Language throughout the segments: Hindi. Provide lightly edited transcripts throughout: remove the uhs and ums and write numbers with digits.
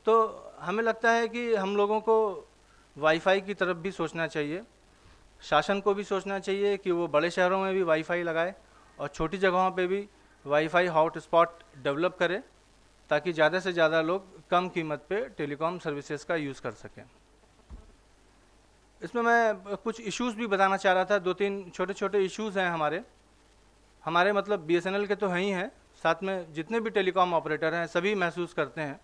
तो हमें लगता है कि हम लोगों को वाईफाई की तरफ भी सोचना चाहिए, शासन को भी सोचना चाहिए कि वो बड़े शहरों में भी वाईफाई लगाए और छोटी जगहों पे भी वाईफाई हॉटस्पॉट डेवलप करे, ताकि ज़्यादा से ज़्यादा लोग कम कीमत पे टेलीकॉम सर्विसेज का यूज़ कर सकें। इसमें मैं कुछ इश्यूज़ भी बताना चाह रहा था, 2-3 छोटे छोटे इश्यूज़ हैं हमारे मतलब बीएसएनएल के तो हैं ही हैं, साथ में जितने भी टेलीकॉम ऑपरेटर हैं सभी महसूस करते हैं।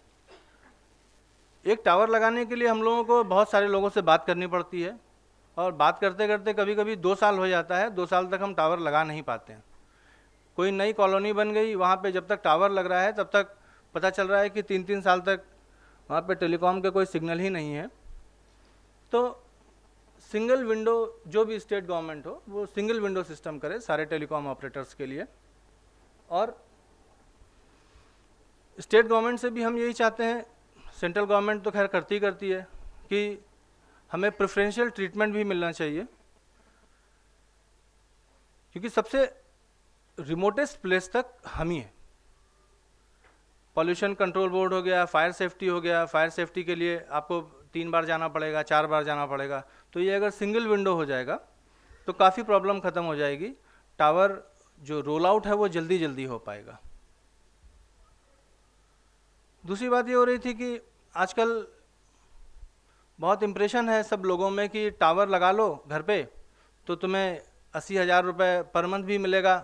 एक टावर लगाने के लिए हम लोगों को बहुत सारे लोगों से बात करनी पड़ती है, और बात करते करते कभी कभी 2 साल हो जाता है, 2 साल तक हम टावर लगा नहीं पाते हैं। कोई नई कॉलोनी बन गई, वहाँ पे जब तक टावर लग रहा है तब तक पता चल रहा है कि 3-3 साल तक वहाँ पे टेलीकॉम के कोई सिग्नल ही नहीं है। तो सिंगल विंडो, जो भी स्टेट गवर्नमेंट हो वो सिंगल विंडो सिस्टम करे सारे टेलीकॉम ऑपरेटर्स के लिए। और स्टेट गवर्नमेंट से भी हम यही चाहते हैं, सेंट्रल गवर्नमेंट तो खैर करती है, कि हमें प्रेफरेंशियल ट्रीटमेंट भी मिलना चाहिए, क्योंकि सबसे रिमोटेस्ट प्लेस तक हम ही हैं। पॉल्यूशन कंट्रोल बोर्ड हो गया, फायर सेफ्टी हो गया, फायर सेफ्टी के लिए आपको 3 बार जाना पड़ेगा, 4 बार जाना पड़ेगा। तो ये अगर सिंगल विंडो हो जाएगा तो काफ़ी प्रॉब्लम ख़त्म हो जाएगी, टावर जो रोल आउट है वो जल्दी जल्दी हो पाएगा। दूसरी बात ये हो रही थी कि आजकल बहुत इम्प्रेशन है सब लोगों में कि टावर लगा लो घर पे तो तुम्हें 80,000 रुपये पर मंथ भी मिलेगा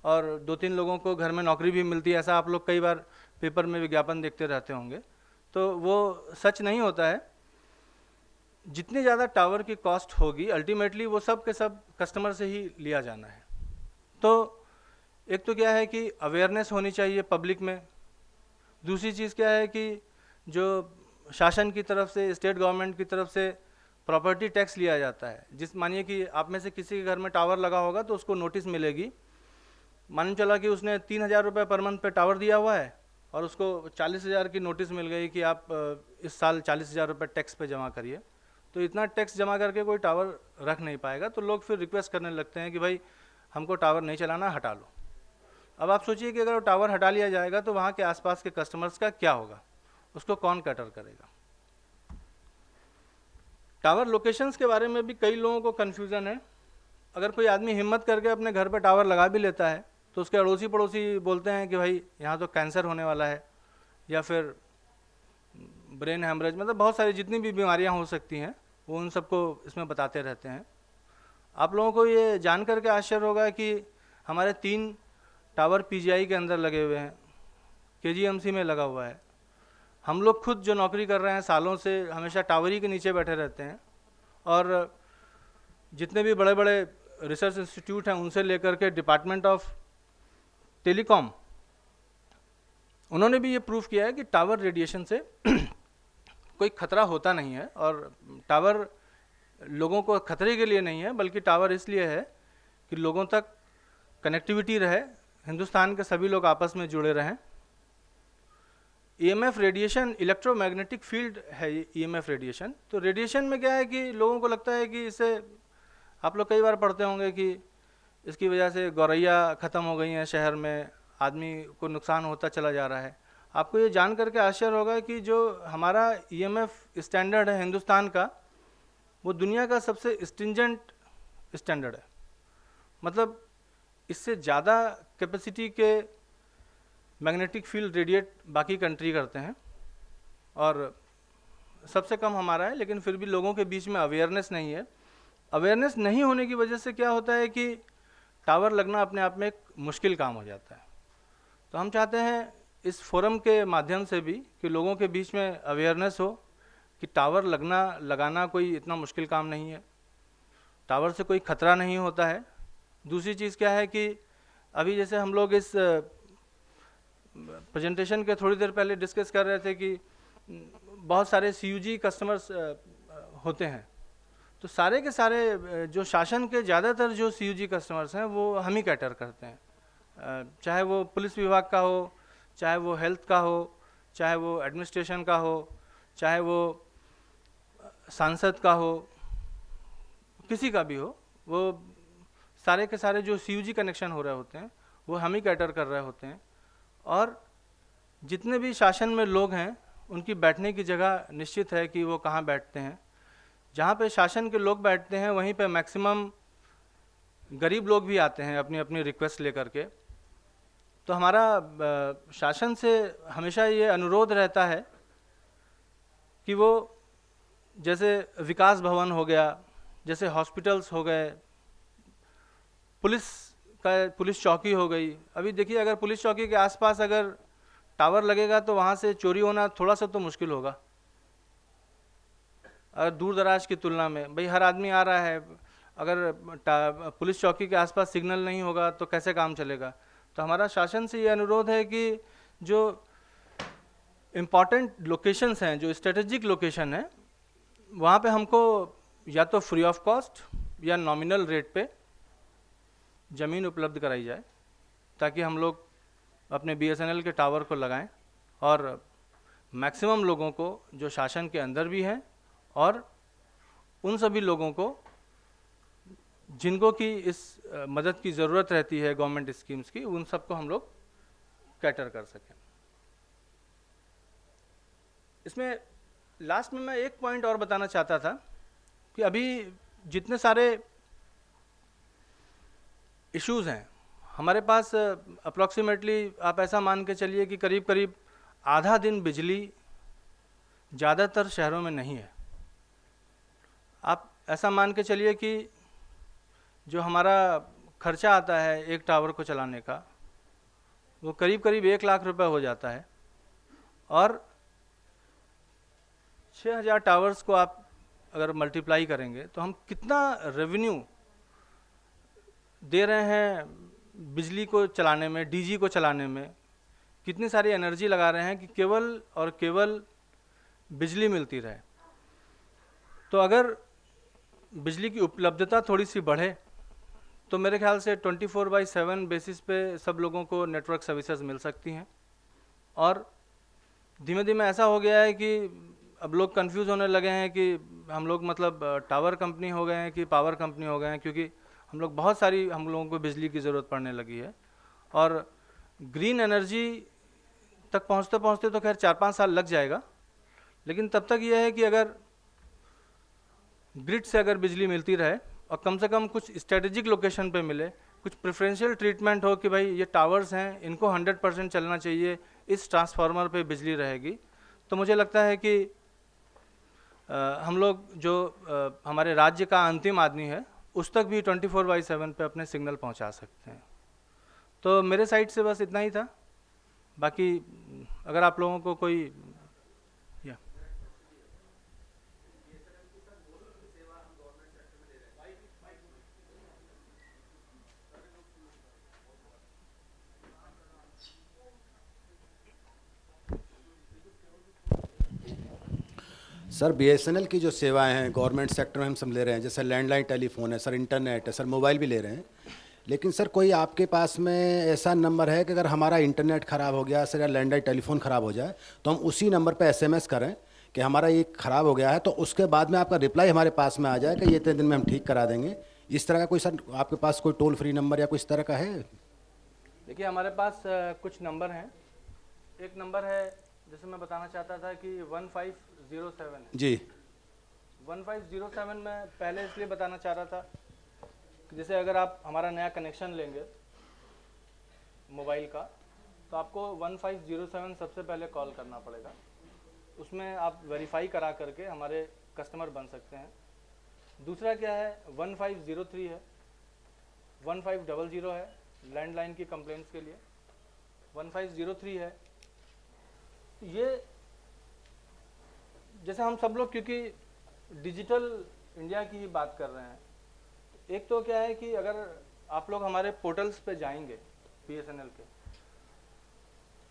और 2-3 लोगों को घर में नौकरी भी मिलती है। ऐसा आप लोग कई बार पेपर में विज्ञापन देखते रहते होंगे, तो वो सच नहीं होता है। जितनी ज़्यादा टावर की कॉस्ट होगी अल्टीमेटली वो सब के सब कस्टमर से ही लिया जाना है। तो एक तो क्या है कि अवेयरनेस होनी चाहिए पब्लिक में। दूसरी चीज़ क्या है कि जो शासन की तरफ से, स्टेट गवर्नमेंट की तरफ से प्रॉपर्टी टैक्स लिया जाता है। जिस मानिए कि आप में से किसी के घर में टावर लगा होगा तो उसको नोटिस मिलेगी, मान चला कि उसने 3,000 रुपये पर मंथ पे टावर दिया हुआ है और उसको 40,000 की नोटिस मिल गई कि आप इस साल 40,000 रुपये टैक्स पे जमा करिए। तो इतना टैक्स जमा करके कोई टावर रख नहीं पाएगा, तो लोग फिर रिक्वेस्ट करने लगते हैं कि भाई हमको टावर नहीं चलाना, हटा लो। अब आप सोचिए कि अगर वो टावर हटा लिया जाएगा तो वहाँ के आसपास के कस्टमर्स का क्या होगा, उसको कौन कैटर करेगा। टावर लोकेशंस के बारे में भी कई लोगों को कन्फ्यूज़न है। अगर कोई आदमी हिम्मत करके अपने घर पर टावर लगा भी लेता है तो उसके अड़ोसी पड़ोसी बोलते हैं कि भाई यहाँ तो कैंसर होने वाला है, या फिर ब्रेन हेमरेज, मतलब बहुत सारी जितनी भी बीमारियाँ हो सकती हैं वो उन सबको इसमें बताते रहते हैं। आप लोगों को ये जान करके आश्चर्य होगा कि हमारे 3 टावर पीजीआई के अंदर लगे हुए हैं, केजीएमसी में लगा हुआ है। हम लोग खुद जो नौकरी कर रहे हैं सालों से हमेशा टावर ही के नीचे बैठे रहते हैं, और जितने भी बड़े बड़े रिसर्च इंस्टीट्यूट हैं उनसे लेकर के डिपार्टमेंट ऑफ टेलीकॉम, उन्होंने भी ये प्रूफ किया है कि टावर रेडिएशन से कोई खतरा होता नहीं है। और टावर लोगों को खतरे के लिए नहीं है, बल्कि टावर इसलिए है कि लोगों तक कनेक्टिविटी रहे, हिंदुस्तान के सभी लोग आपस में जुड़े रहें। ईएमएफ रेडिएशन इलेक्ट्रोमैग्नेटिक फील्ड है, ईएमएफ रेडिएशन। तो रेडिएशन में क्या है कि लोगों को लगता है कि इससे, आप लोग कई बार पढ़ते होंगे कि इसकी वजह से गौरैया ख़त्म हो गई हैं शहर में, आदमी को नुकसान होता चला जा रहा है। आपको ये जान करके आश्चर्य होगा कि जो हमारा ईएमएफ स्टैंडर्ड है हिंदुस्तान का, वो दुनिया का सबसे स्ट्रिंजेंट स्टैंडर्ड है। मतलब इससे ज़्यादा कैपेसिटी के मैग्नेटिक फील्ड रेडिएट बाकी कंट्री करते हैं और सबसे कम हमारा है, लेकिन फिर भी लोगों के बीच में अवेयरनेस नहीं है। अवेयरनेस नहीं होने की वजह से क्या होता है कि टावर लगना अपने आप में एक मुश्किल काम हो जाता है। तो हम चाहते हैं इस फोरम के माध्यम से भी कि लोगों के बीच में अवेयरनेस हो कि टावर लगाना कोई इतना मुश्किल काम नहीं है, टावर से कोई खतरा नहीं होता है। दूसरी चीज़ क्या है कि अभी जैसे हम लोग इस प्रेजेंटेशन के थोड़ी देर पहले डिस्कस कर रहे थे कि बहुत सारे सीयूजी कस्टमर्स होते हैं, तो सारे के सारे जो शासन के ज़्यादातर जो सीयूजी कस्टमर्स हैं वो हम ही कैटर करते हैं, चाहे वो पुलिस विभाग का हो, चाहे वो हेल्थ का हो, चाहे वो एडमिनिस्ट्रेशन का हो, चाहे वो सांसद का हो, किसी का भी हो, वो सारे के सारे जो सीयूजी कनेक्शन हो रहे होते हैं वो हम ही कैटर कर रहे होते हैं। और जितने भी शासन में लोग हैं उनकी बैठने की जगह निश्चित है कि वो कहाँ बैठते हैं। जहाँ पे शासन के लोग बैठते हैं वहीं पे मैक्सिमम गरीब लोग भी आते हैं अपनी अपनी रिक्वेस्ट लेकर के। तो हमारा शासन से हमेशा ये अनुरोध रहता है कि वो जैसे विकास भवन हो गया, जैसे हॉस्पिटल्स हो गए, पुलिस चौकी हो गई। अभी देखिए अगर पुलिस चौकी के आसपास अगर टावर लगेगा तो वहाँ से चोरी होना थोड़ा सा तो मुश्किल होगा, अगर दूर दराज की तुलना में। भाई हर आदमी आ रहा है, अगर पुलिस चौकी के आसपास सिग्नल नहीं होगा तो कैसे काम चलेगा। तो हमारा शासन से ये अनुरोध है कि जो इम्पॉर्टेंट लोकेशंस हैं, जो स्ट्रेटेजिक लोकेशन है, वहाँ पे हमको या तो फ्री ऑफ कॉस्ट या नॉमिनल रेट पे ज़मीन उपलब्ध कराई जाए, ताकि हम लोग अपने BSNL के टावर को लगाएं और मैक्सिमम लोगों को जो शासन के अंदर भी हैं और उन सभी लोगों को जिनको कि इस मदद की ज़रूरत रहती है गवर्नमेंट स्कीम्स की, उन सबको हम लोग कैटर कर सकें। इसमें लास्ट में मैं एक पॉइंट और बताना चाहता था कि अभी जितने सारे इश्यूज़ हैं हमारे पास, अप्रॉक्सीमेटली आप ऐसा मान के चलिए कि करीब करीब आधा दिन बिजली ज़्यादातर शहरों में नहीं है। आप ऐसा मान के चलिए कि जो हमारा खर्चा आता है एक टावर को चलाने का, वो करीब करीब 1 लाख रुपए हो जाता है, और 6000 टावर्स को आप अगर मल्टीप्लाई करेंगे तो हम कितना रेवेन्यू दे रहे हैं बिजली को चलाने में, DG को चलाने में, कितनी सारी एनर्जी लगा रहे हैं कि केवल और केवल बिजली मिलती रहे। तो अगर बिजली की उपलब्धता थोड़ी सी बढ़े तो मेरे ख्याल से 24/7 बेसिस पे सब लोगों को नेटवर्क सर्विसेज मिल सकती हैं। और धीमे धीमे ऐसा हो गया है कि अब लोग कंफ्यूज होने लगे हैं कि हम लोग मतलब टावर कंपनी हो गए हैं कि पावर कंपनी हो गए हैं, क्योंकि हम लोगों को बिजली की ज़रूरत पड़ने लगी है। और ग्रीन एनर्जी तक पहुंचते पहुंचते तो खैर 4-5 साल लग जाएगा, लेकिन तब तक यह है कि अगर ग्रिड से अगर बिजली मिलती रहे और कम से कम कुछ स्ट्रेटेजिक लोकेशन पे मिले, कुछ प्रेफरेंशियल ट्रीटमेंट हो कि भाई ये टावर्स हैं, इनको 100% चलना चाहिए, इस ट्रांसफार्मर पे बिजली रहेगी, तो मुझे लगता है कि हम लोग जो हमारे राज्य का अंतिम आदमी है उस तक भी 24/7 पे अपने सिग्नल पहुंचा सकते हैं। तो मेरे साइड से बस इतना ही था। बाकी अगर आप लोगों को कोई या सर BSNL की जो सेवाएं हैं गवर्नमेंट सेक्टर में हम सब ले रहे हैं, जैसे लैंडलाइन टेलीफोन है सर, इंटरनेट है सर, मोबाइल भी ले रहे हैं। लेकिन सर कोई आपके पास में ऐसा नंबर है कि अगर हमारा इंटरनेट ख़राब हो गया सर या लैंडलाइन टेलीफोन ख़राब हो जाए तो हम उसी नंबर पर SMS करें कि हमारा ये ख़राब हो गया है, तो उसके बाद में आपका रिप्लाई हमारे पास में आ जाए कि ये इतने दिन में हम ठीक करा देंगे? इस तरह का कोई सर आपके पास कोई टोल फ्री नंबर या कोई इस तरह का है? देखिए हमारे पास कुछ नंबर हैं। एक नंबर है जैसे मैं बताना चाहता था कि 1507 है जी। 1507 में पहले इसलिए बताना चाह रहा था कि जैसे अगर आप हमारा नया कनेक्शन लेंगे मोबाइल का तो आपको 1507 सबसे पहले कॉल करना पड़ेगा। उसमें आप वेरीफाई करा करके हमारे कस्टमर बन सकते हैं। दूसरा क्या है, 1503 है, 1500 है लैंडलाइन की कंप्लेंट्स के लिए, 1503 है। ये जैसे हम सब लोग क्योंकि डिजिटल इंडिया की ही बात कर रहे हैं, एक तो क्या है कि अगर आप लोग हमारे पोर्टल्स पे जाएंगे BSNL के,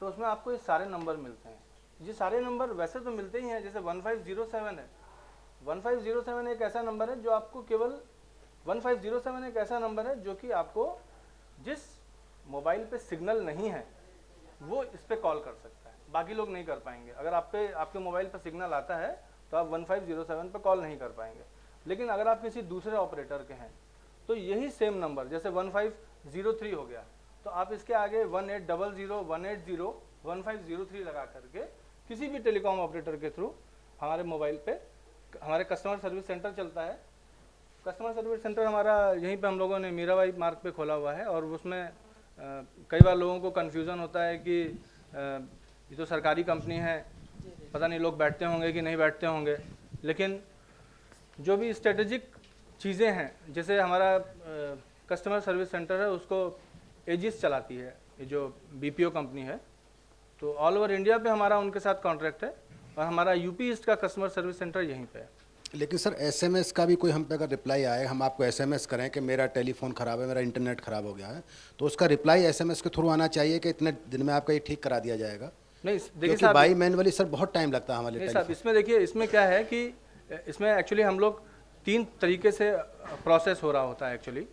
तो उसमें आपको ये सारे नंबर मिलते हैं। ये सारे नंबर वैसे तो मिलते ही हैं, जैसे 1507 है, 1507 एक ऐसा नंबर है जो आपको केवल 1507 एक ऐसा नंबर है जो कि आपको जिस मोबाइल पे सिग्नल नहीं है वो इस पे कॉल कर सकता है, बाकी लोग नहीं कर पाएंगे। अगर आपके मोबाइल पर सिग्नल आता है तो आप 1507 पे कॉल नहीं कर पाएंगे। लेकिन अगर आप किसी दूसरे ऑपरेटर के हैं तो यही सेम नंबर जैसे 1503 हो गया, तो आप इसके आगे 1800 180 1503 लगा करके किसी भी टेलीकॉम ऑपरेटर के थ्रू हमारे मोबाइल पे हमारे कस्टमर सर्विस सेंटर चलता है। कस्टमर सर्विस सेंटर हमारा यहीं पे हम लोगों ने मीराबाई मार्ग पे खोला हुआ है, और उसमें कई बार लोगों को कन्फ्यूज़न होता है कि ये तो सरकारी कंपनी है, पता नहीं लोग बैठते होंगे कि नहीं बैठते होंगे। लेकिन जो भी स्ट्रेटेजिक चीज़ें हैं, जैसे हमारा कस्टमर सर्विस सेंटर है उसको एजिस चलाती है, ये जो बीपीओ कंपनी है, तो ऑल ओवर इंडिया पे हमारा उनके साथ कॉन्ट्रैक्ट है, और हमारा यूपी ईस्ट का कस्टमर सर्विस सेंटर यहीं पे है। लेकिन सर एसएमएस का भी कोई हम पे अगर रिप्लाई आए, हम आपको एसएमएस करें कि मेरा टेलीफोन ख़राब है, मेरा इंटरनेट ख़राब हो गया है, तो उसका रिप्लाई एसएमएस के थ्रू आना चाहिए कि इतने दिन में आपका ये ठीक करा दिया जाएगा? नहीं देखिए क्योंकि साहब, बाई मैनुअली सर बहुत टाइम लगता है हमारे नहीं लिए। साहब, इसमें देखिए, इसमें क्या है कि इसमें एक्चुअली हम लोग 3 तरीके से प्रोसेस हो रहा होता है। एक्चुअली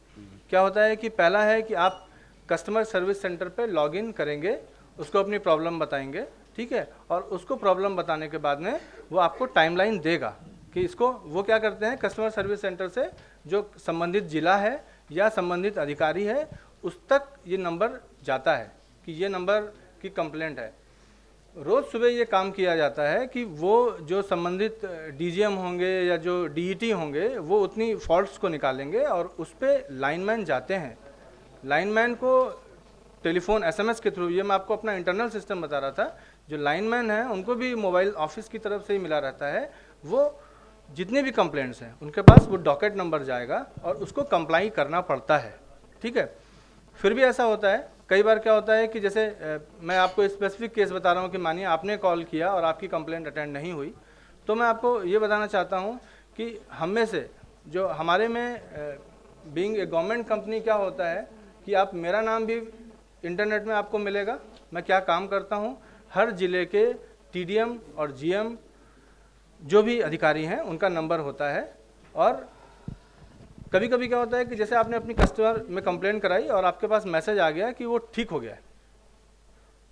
क्या होता है कि पहला है कि आप कस्टमर सर्विस सेंटर पे लॉगिन करेंगे, उसको अपनी प्रॉब्लम बताएंगे, ठीक है, और उसको प्रॉब्लम बताने के बाद में वो आपको टाइमलाइन देगा कि इसको वो क्या करते हैं, कस्टमर सर्विस सेंटर से जो संबंधित जिला है या संबंधित अधिकारी है उस तक ये नंबर जाता है कि ये नंबर की कंप्लेंट है। रोज़ सुबह ये काम किया जाता है कि वो जो संबंधित डीजीएम होंगे या जो डीईटी होंगे वो उतनी फॉल्ट्स को निकालेंगे, और उस पर लाइनमैन जाते हैं। लाइनमैन को टेलीफोन एसएमएस के थ्रू, ये मैं आपको अपना इंटरनल सिस्टम बता रहा था, जो लाइनमैन है उनको भी मोबाइल ऑफिस की तरफ से ही मिला रहता है। वो जितने भी कंप्लेंट्स हैं उनके पास वो डॉकेट नंबर जाएगा और उसको कंप्लाई करना पड़ता है, ठीक है। फिर भी ऐसा होता है, कई बार क्या होता है कि जैसे मैं आपको स्पेसिफिक केस बता रहा हूँ कि मानिए आपने कॉल किया और आपकी कंप्लेंट अटेंड नहीं हुई, तो मैं आपको ये बताना चाहता हूँ कि हम में से जो हमारे में बीइंग ए गवर्नमेंट कंपनी क्या होता है कि आप, मेरा नाम भी इंटरनेट में आपको मिलेगा, मैं क्या काम करता हूँ, हर ज़िले के टीडीएम और जीएम जो भी अधिकारी हैं उनका नंबर होता है। और कभी कभी क्या होता है कि जैसे आपने अपनी कस्टमर में कंप्लेंट कराई और आपके पास मैसेज आ गया कि वो ठीक हो गया है,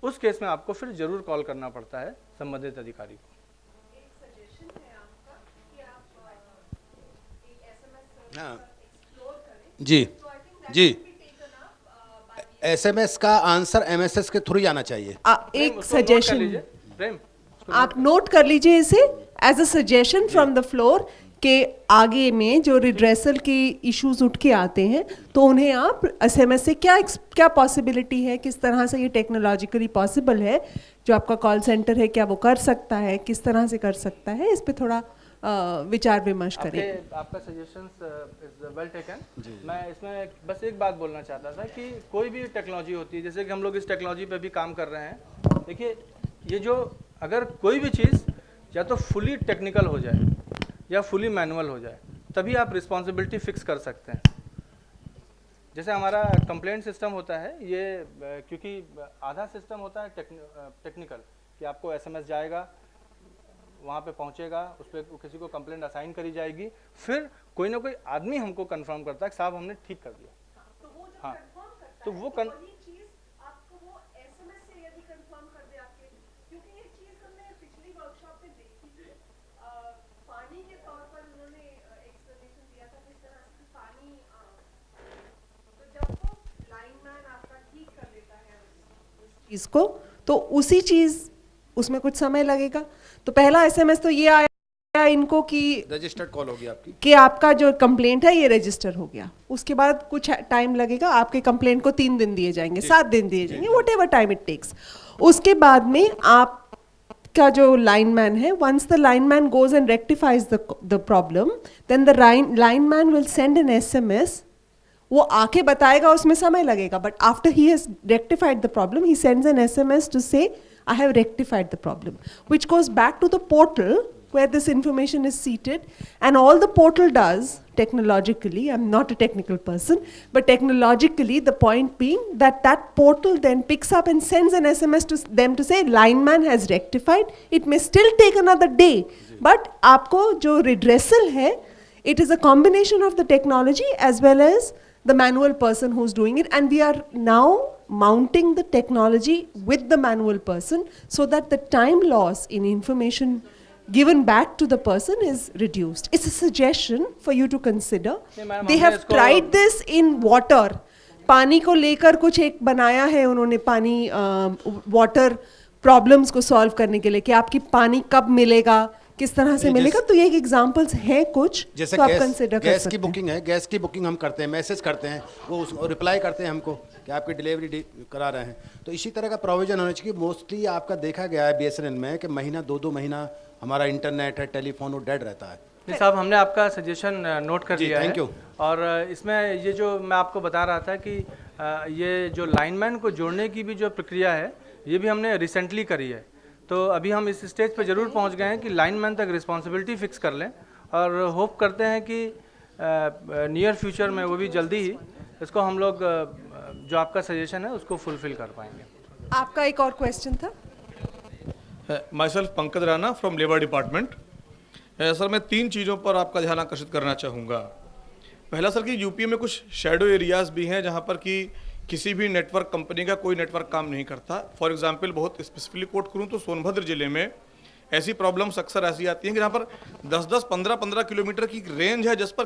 उस केस में आपको फिर जरूर कॉल करना पड़ता है संबंधित अधिकारी को। एक सजेशन है आपका कि आप एक एसएमएस हाँ एक्सप्लोर करें, जी तो आई थिंक जी, that will be taken up by SMS का आंसर एमएसएस के थ्रू ही आना चाहिए। प्रेम, एक उसको नोट कर सजेशन लीजिए, प्रेम, आप नोट कर लीजिए इसे as a suggestion from the floor के आगे में जो रिड्रेसल के इश्यूज उठ के आते हैं तो उन्हें आप एसएमएस से क्या पॉसिबिलिटी है, किस तरह से ये टेक्नोलॉजिकली पॉसिबल है, जो आपका कॉल सेंटर है क्या वो कर सकता है, किस तरह से कर सकता है, इस पे थोड़ा विचार विमर्श करें। आपका सजेशंस इज वेल टेकन। मैं इसमें बस एक बात बोलना चाहता था कि कोई भी टेक्नोलॉजी होती है, जैसे कि हम लोग इस टेक्नोलॉजी पे भी काम कर रहे हैं, देखिए ये जो अगर कोई भी चीज़ या तो फुली टेक्निकल हो जाए या फुली मैनुअल हो जाए, तभी आप रिस्पॉन्सिबिलिटी फिक्स कर सकते हैं। जैसे हमारा कंप्लेंट सिस्टम होता है, ये क्योंकि आधा सिस्टम होता है टेक्निकल कि आपको एसएमएस जाएगा, वहाँ पे पहुँचेगा, उस पर किसी को कंप्लेंट असाइन करी जाएगी, फिर कोई ना कोई आदमी हमको कंफर्म करता है कि साहब हमने ठीक कर दिया। तो वो जब हाँ, कंफर्म करता तो है, वो वही चीज आपको वो एसएमएस से यदि कंफर्म कर दे आपके, क्योंकि ये चीज हमने पिछली वर्कशॉप में देखी थी, पानी के तौर पर उन्होंने एक्सप्लेनेशन दिया था किस तरह से पानी, तो जब वो लाइनमैन आपका ठीक कर देता है उस चीज को, तो उसी चीज उसमें कुछ समय लगेगा। तो पहला एसएमएस तो ये आया इनको कि रजिस्टर्ड कॉल होगी आपकी कि आपका जो कंप्लेंट है ये रजिस्टर हो गया, उसके बाद कुछ टाइम लगेगा, आपके कंप्लेंट को 3 दिन दिए जाएंगे, 7 दिन दिए जाएंगे, whatever time it takes. उसके बाद में आपका जो लाइनमैन है, once the lineman goes and rectifies the problem, then the lineman will send an SMS. वो आके बताएगा, उसमें समय लगेगा, but after he has rectified the problem he sends an SMS to say I have rectified the problem, which goes back to the portal where this information is seated, and all the portal does technologically, I'm not a technical person, but technologically the point being that that portal then picks up and sends an SMS to them to say lineman has rectified. It may still take another day, but आपको जो redressal है, it is a combination of the technology as well as the manual person who's doing it, and we are now mounting the technology with the manual person so that the time loss in information given back to the person is reduced. It's a suggestion for you to consider. They have tried this in water. पानी को लेकर कुछ एक बनाया है उन्होंने, पानी वाटर प्रॉब्लम्स को सॉल्व करने के लिए कि आपकी पानी कब मिलेगा, किस तरह से मिलेगा, तो ये एक एग्जांपल्स हैं कुछ, जैसे तो आप गैस कंसिडर कर गैस सकते की हैं। बुकिंग है, गैस की बुकिंग हम करते हैं, मैसेज करते हैं, वो उसको रिप्लाई करते हैं हमको कि आपकी डिलीवरी करा रहे हैं। तो इसी तरह का प्रोविजन होना चाहिए। मोस्टली आपका देखा गया है बीएसएनएल में कि महीना 2-2 महीना हमारा इंटरनेट है, टेलीफोन, वो डेड रहता है। नहीं साहब, हमने आपका सजेशन नोट कर जी, लिया है। Thank you. और इसमें ये जो मैं आपको बता रहा था कि ये जो लाइनमैन को जोड़ने की भी जो प्रक्रिया है, ये भी हमने रिसेंटली करी है। तो अभी हम इस स्टेज पे ज़रूर पहुंच गए हैं कि लाइनमैन तक रिस्पॉन्सिबिलिटी फिक्स कर लें, और होप करते हैं कि नियर फ्यूचर में, वो भी जल्दी ही, इसको हम लोग जो आपका सजेशन है उसको फुलफ़िल कर पाएंगे। आपका एक और क्वेश्चन था। My self Pankaj Rana from labour department. Sir, मैं 3 चीज़ों पर आपका ध्यान आकर्षित करना चाहूँगा। पहला सर कि यूपी में कुछ शैडो एरियाज़ भी हैं जहाँ पर कि किसी भी नेटवर्क कंपनी का कोई नेटवर्क काम नहीं करता। फॉर एग्जांपल, बहुत स्पेसिफिकली कोट करूँ तो सोनभद्र ज़िले में ऐसी प्रॉब्लम्स अक्सर ऐसी आती हैं कि जहाँ पर 10-10, 15-15 किलोमीटर की रेंज है, जिस पर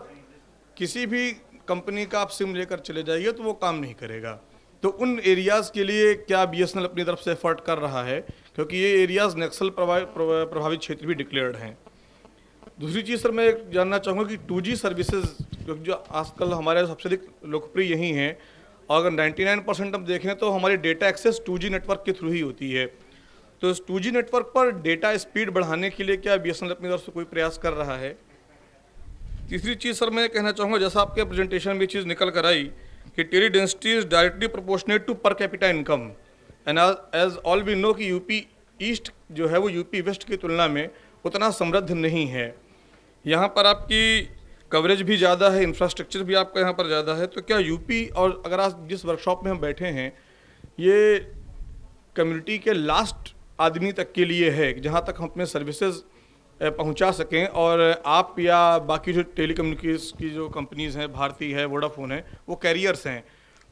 किसी भी कंपनी का आप सिम लेकर चले जाइए तो वो काम नहीं करेगा। तो उन एरियाज़ के लिए क्या बीएसएनएल अपनी तरफ से एफर्ट कर रहा है, क्योंकि ये एरियाज़ नक्सल प्रभावित क्षेत्र भी डिक्लेयर्ड हैं। दूसरी चीज़ सर, मैं जानना चाहूँगा कि 2G सर्विसेज, क्योंकि जो आजकल हमारे सबसे अधिक लोकप्रिय यही हैं, और अगर 99% हम देखें तो हमारी डेटा एक्सेस 2G नेटवर्क के थ्रू ही होती है। तो इस 2G नेटवर्क पर डेटा स्पीड बढ़ाने के लिए क्या बीएसएनएल अपनी तरफ से कोई प्रयास कर रहा है? तीसरी चीज़ सर, मैं कहना चाहूँगा, जैसा आपके प्रेजेंटेशन में ये चीज़ निकल कर आई कि teledensity is directly proportionate to per capita income, and as all we know कि यूपी ईस्ट जो है वो यूपी वेस्ट की तुलना में उतना समृद्ध नहीं है। यहाँ पर आपकी कवरेज भी ज़्यादा है, इंफ्रास्ट्रक्चर भी आपका यहाँ पर ज़्यादा है। तो क्या यूपी, और अगर आज जिस वर्कशॉप में हम बैठे हैं, ये कम्युनिटी के लास्ट आदमी तक के लिए है, जहाँ तक हम अपने सर्विसेज पहुँचा सकें, और आप या बाकी जो टेलीकम्युनिकेशन की जो कंपनीज़ हैं, भारती है, वोडाफोन है, वो कैरियर्स हैं।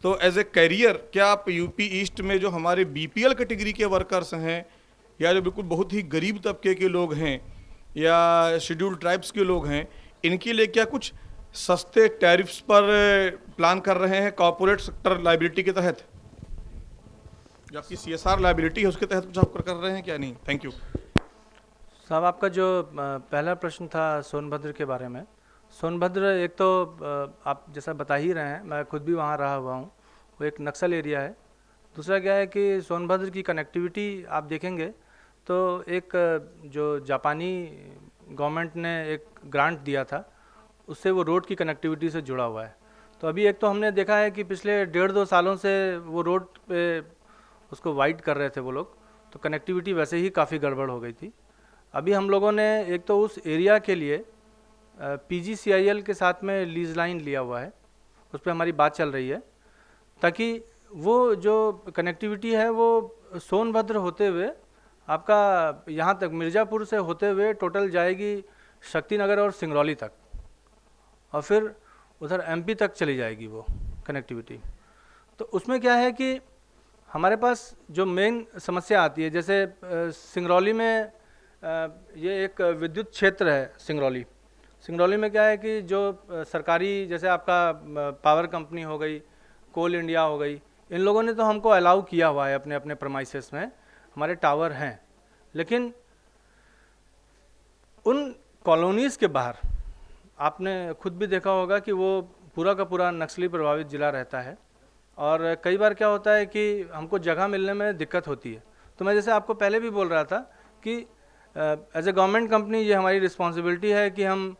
तो एज ए कैरियर क्या आप यूपी ईस्ट में जो हमारे बीपीएल कैटेगरी के वर्कर्स हैं, या जो बिल्कुल बहुत ही गरीब तबके के लोग हैं, या शेड्यूल्ड ट्राइब्स के लोग हैं, इनके लिए क्या कुछ सस्ते टैरिफ्स पर प्लान कर रहे हैं कॉर्पोरेट सेक्टर लाइबिलिटी के तहत? जो आपकी CSR लाइबिलिटी है उसके तहत कुछ आप कर रहे हैं क्या? नहीं। थैंक यू साहब, आपका जो पहला प्रश्न था सोनभद्र के बारे में, सोनभद्र एक तो आप जैसा बता ही रहे हैं, मैं खुद भी वहाँ रहा हुआ हूँ, वो एक नक्सल एरिया है। दूसरा क्या है कि सोनभद्र की कनेक्टिविटी आप देखेंगे तो एक जो जापानी गवर्नमेंट ने एक ग्रांट दिया था, उससे वो रोड की कनेक्टिविटी से जुड़ा हुआ है। तो अभी एक तो हमने देखा है कि पिछले 1.5-2 सालों से वो रोड पे उसको वाइड कर रहे थे वो लोग, तो कनेक्टिविटी वैसे ही काफ़ी गड़बड़ हो गई थी। अभी हम लोगों ने एक तो उस एरिया के लिए PGCIL के साथ में लीज लाइन लिया हुआ है, उस पर हमारी बात चल रही है, ताकि वो जो कनेक्टिविटी है वो सोनभद्र होते हुए आपका यहाँ तक मिर्ज़ापुर से होते हुए टोटल जाएगी शक्तिनगर और सिंगरौली तक, और फिर उधर MP तक चली जाएगी वो कनेक्टिविटी। तो उसमें क्या है कि हमारे पास जो मेन समस्या आती है, जैसे सिंगरौली में ये एक विद्युत क्षेत्र है। सिंगरौली में क्या है कि जो सरकारी, जैसे आपका पावर कंपनी हो गई, कोल इंडिया हो गई, इन लोगों ने तो हमको अलाउ किया हुआ है अपने अपने प्रमाइसेस में, हमारे टावर हैं, लेकिन उन कॉलोनीज़ के बाहर आपने खुद भी देखा होगा कि वो पूरा का पूरा नक्सली प्रभावित ज़िला रहता है, और कई बार क्या होता है कि हमको जगह मिलने में दिक्कत होती है। तो मैं जैसे आपको पहले भी बोल रहा था कि एज ए गवर्नमेंट कंपनी ये हमारी रिस्पॉन्सिबिलिटी है कि हम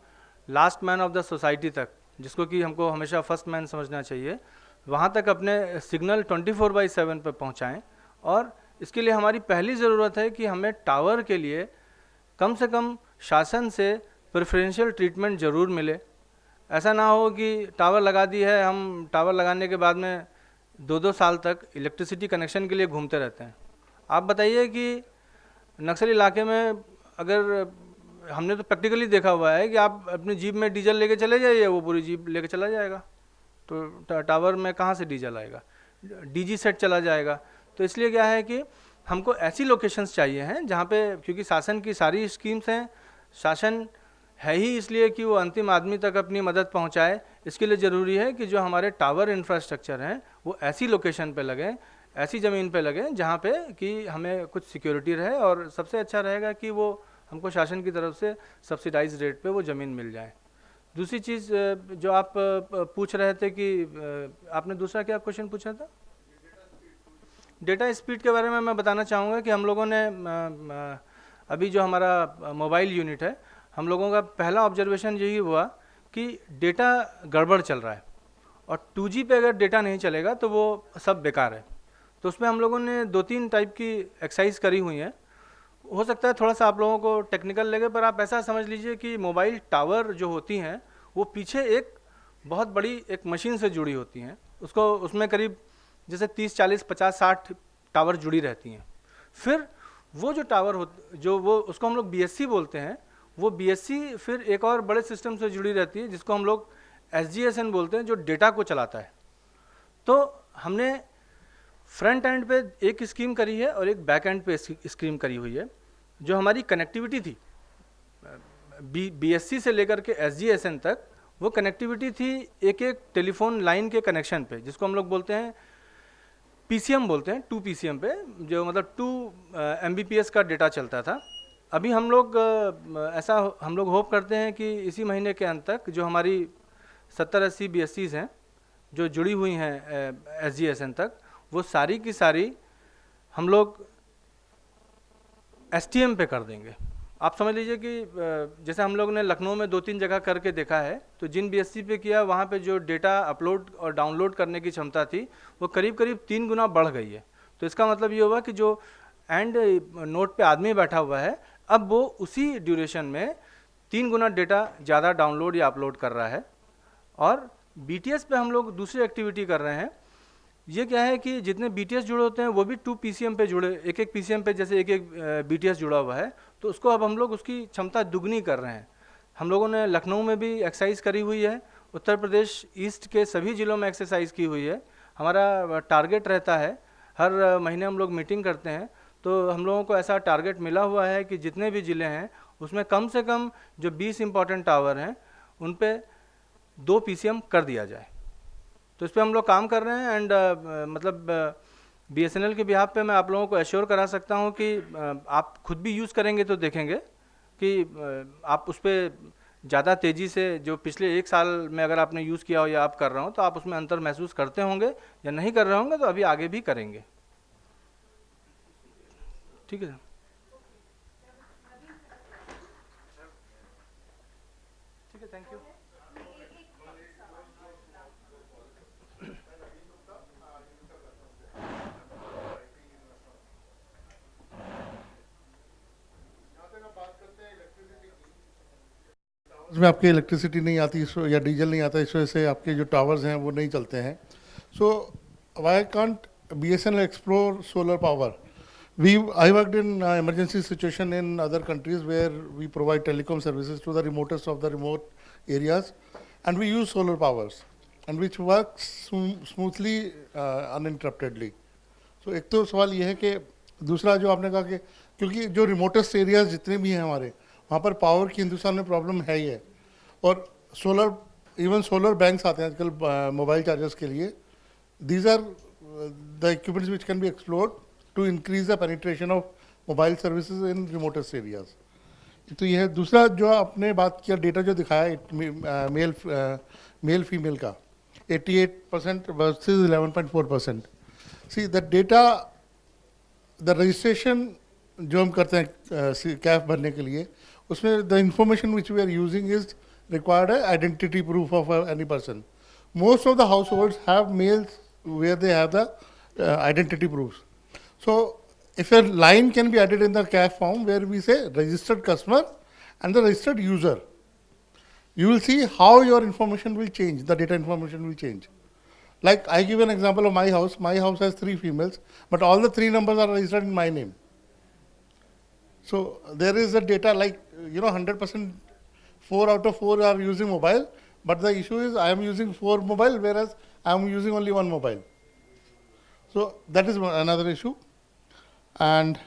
last man of the society तक, जिसको कि हमको हमेशा फर्स्ट मैन समझना चाहिए, वहाँ तक अपने सिग्नल 24/7 पर पहुँचाएँ। और इसके लिए हमारी पहली ज़रूरत है कि हमें टावर के लिए कम से कम शासन से प्रेफरेंशियल ट्रीटमेंट ज़रूर मिले। ऐसा ना हो कि टावर लगा दी है, हम टावर लगाने के बाद में 2-2 साल तक इलेक्ट्रिसिटी कनेक्शन के लिए घूमते रहते हैं। आप बताइए कि नक्सल इलाके में अगर, हमने तो प्रैक्टिकली देखा हुआ है कि आप अपनी जीप में डीजल लेके चले जाइए, वो पूरी जीप लेके चला जाएगा, तो टावर में कहाँ से डीजल आएगा, DG सेट चला जाएगा। तो इसलिए क्या है कि हमको ऐसी लोकेशंस चाहिए हैं जहाँ पे, क्योंकि शासन की सारी स्कीम्स हैं, शासन है ही इसलिए कि वो अंतिम आदमी तक अपनी मदद पहुँचाए। इसके लिए ज़रूरी है कि जो हमारे टावर इंफ्रास्ट्रक्चर हैं वो ऐसी लोकेशन पे लगें, ऐसी ज़मीन पे लगे जहाँ पे कि हमें कुछ सिक्योरिटी रहे, और सबसे अच्छा रहेगा कि वो हमको शासन की तरफ से सब्सिडाइज रेट पे वो ज़मीन मिल जाए। दूसरी चीज़ जो आप पूछ रहे थे कि आपने दूसरा क्या क्वेश्चन पूछा था? डेटा स्पीड के बारे में मैं बताना चाहूँगा कि हम लोगों ने अभी जो हमारा मोबाइल यूनिट है, हम लोगों का पहला ऑब्जर्वेशन यही हुआ कि डेटा गड़बड़ चल रहा है, और 2G पे अगर डेटा नहीं चलेगा तो वो सब बेकार है। तो उसमें हम लोगों ने 2-3 टाइप की एक्सरसाइज करी हुई हैं। हो सकता है थोड़ा सा आप लोगों को टेक्निकल लगे, पर आप ऐसा समझ लीजिए कि मोबाइल टावर जो होती हैं वो पीछे एक बहुत बड़ी एक मशीन से जुड़ी होती हैं। उसमें करीब जैसे 30, 40, 50, 60 टावर जुड़ी रहती हैं। फिर वो जो टावर जो वो उसको हम लोग BSC बोलते हैं, वो BSC फिर एक और बड़े सिस्टम से जुड़ी रहती है जिसको हम लोग SGSN बोलते हैं, जो डेटा को चलाता है। तो हमने फ्रंट एंड पे एक स्कीम करी है और एक बैक एंड पे स्कीम करी हुई है। जो हमारी कनेक्टिविटी थी BSC से लेकर के SGSN तक, वो कनेक्टिविटी थी एक एक टेलीफोन लाइन के कनेक्शन पे, जिसको हम लोग बोलते हैं PCM बोलते हैं, 2 PCM पे, जो मतलब 2 Mbps का डेटा चलता था। अभी हम लोग हम लोग होप करते हैं कि इसी महीने के अंत तक जो हमारी 70-80 BSCs हैं जो जुड़ी हुई हैं SGSN तक, वो सारी की सारी हम लोग STM पे कर देंगे। आप समझ लीजिए कि जैसे हम लोग ने लखनऊ में 2-3 जगह करके देखा है, तो जिन BSC पे किया वहाँ पे जो डेटा अपलोड और डाउनलोड करने की क्षमता थी वो करीब करीब 3 गुना बढ़ गई है। तो इसका मतलब ये हुआ कि जो एंड नोट पे आदमी बैठा हुआ है, अब वो उसी ड्यूरेशन में 3 गुना डेटा ज़्यादा डाउनलोड या अपलोड कर रहा है। और BTS पे हम लोग दूसरी एक्टिविटी कर रहे हैं। ये क्या है कि जितने BTS जुड़े होते हैं वो भी 2 PCM पे जुड़े, एक एक PCM पे जैसे एक एक BTS जुड़ा हुआ है, तो उसको अब हम लोग उसकी क्षमता दुगनी कर रहे हैं। हम लोगों ने लखनऊ में भी एक्सरसाइज करी हुई है, उत्तर प्रदेश ईस्ट के सभी ज़िलों में एक्सरसाइज की हुई है। हमारा टारगेट रहता है, हर महीने हम लोग मीटिंग करते हैं, तो हम लोगों को ऐसा टारगेट मिला हुआ है कि जितने भी ज़िले हैं उसमें कम से कम जो 20 इम्पॉर्टेंट टावर हैं उन पे 2 PCM कर दिया जाए। तो इस पर हम लोग काम कर रहे हैं। एंड मतलब BSNL के बिहाफ पे मैं आप लोगों को एश्योर करा सकता हूँ कि आप खुद भी यूज़ करेंगे तो देखेंगे कि आप उस पर ज़्यादा तेज़ी से, जो पिछले 1 साल में अगर आपने यूज़ किया हो या आप कर रहे हो, तो आप उसमें अंतर महसूस करते होंगे, या नहीं कर रहे होंगे तो अभी आगे भी करेंगे। ठीक है, ठीक है, थैंक यू। उसमें आपकी इलेक्ट्रिसिटी नहीं आती या डीजल नहीं आता, इस वजह से आपके जो टावर्स हैं वो नहीं चलते हैं। So why can't BSNL explore solar power? I worked in emergency situation in other countries where we provide telecom services to the remotest of the remote areas, and we use solar powers, and which works smoothly uninterruptedly. So एक तो सवाल ये है कि दूसरा जो आपने कहा कि क्योंकि जो रिमोटेस्ट एरियाज जितने भी हैं हमारे, वहाँ पर पावर की हिंदुस्तान में प्रॉब्लम है ही है, और इवन सोलर बैंक्स आते हैं आजकल मोबाइल चार्जर्स के लिए. These are the equipments which can be explored to increase the penetration of mobile services in remotest areas. तो यह है. दूसरा जो आपने बात किया डेटा जो दिखाया मेल फीमेल का 88% versus 11.4%. See the data, the registration जो हम करते हैं कैफ भरने के लिए, उसमें the information which we are using is required है identity proof of any person. Most of the household have males where they have the identity proofs. So if a line can be added in the CAF form where we say registered customer and the registered user, you will see how your information will change, the data information will change. Like I give an example of my house. My house has 3 females, but all the 3 numbers are registered in my name. So there is a data like, 100%, 4 out of 4 are using mobile, but the issue is I am using 4 mobile, whereas I am using only 1 mobile. So that is another issue. And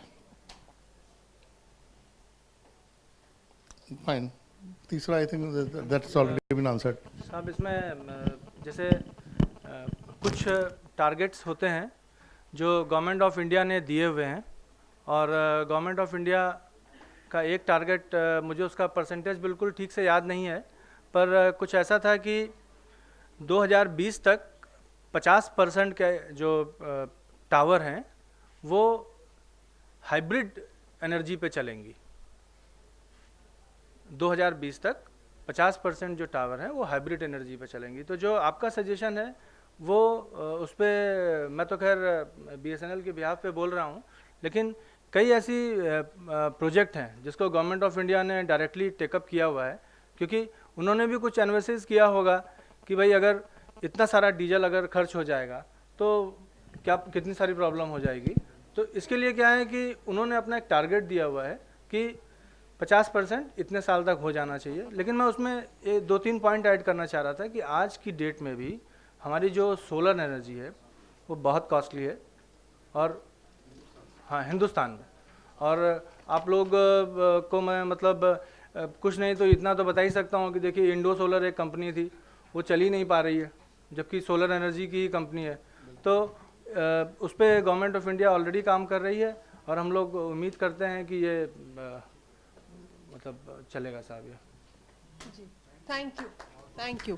fine. तीसरा I think that's already been answered. साहब इसमें जैसे कुछ टारगेट्स होते हैं जो गवर्नमेंट ऑफ इंडिया ने दिए हुए हैं, और गवर्नमेंट ऑफ इंडिया का एक टारगेट, मुझे उसका परसेंटेज बिल्कुल ठीक से याद नहीं है, पर कुछ ऐसा था कि 2020 तक 50% के जो टावर हैं वो हाइब्रिड एनर्जी पे चलेंगी। 2020 तक 50% जो टावर हैं वो हाइब्रिड एनर्जी पे चलेंगी। तो जो आपका सजेशन है वो उस पर मैं तो खैर BSNL के बिहाफ पे बोल रहा हूँ, लेकिन कई ऐसी प्रोजेक्ट हैं जिसको गवर्नमेंट ऑफ इंडिया ने डायरेक्टली टेकअप किया हुआ है, क्योंकि उन्होंने भी कुछ एनालिसिस किया होगा कि भाई अगर इतना सारा डीजल अगर खर्च हो जाएगा तो क्या कितनी सारी प्रॉब्लम हो जाएगी। तो इसके लिए क्या है कि उन्होंने अपना एक टारगेट दिया हुआ है कि 50% इतने साल तक हो जाना चाहिए। लेकिन मैं उसमें 2-3 पॉइंट ऐड करना चाह रहा था कि आज की डेट में भी हमारी जो सोलर एनर्जी है वो बहुत कॉस्टली है, और हाँ हिंदुस्तान में। और आप लोग को मैं मतलब कुछ नहीं तो इतना तो बता ही सकता हूँ कि देखिए इंडो सोलर एक कंपनी थी, वो चल ही नहीं पा रही है, जबकि सोलर एनर्जी की ही कंपनी है। तो उस पर गवर्नमेंट ऑफ इंडिया ऑलरेडी काम कर रही है, और हम लोग उम्मीद करते हैं कि ये मतलब चलेगा साहब ये। जी, थैंक यू।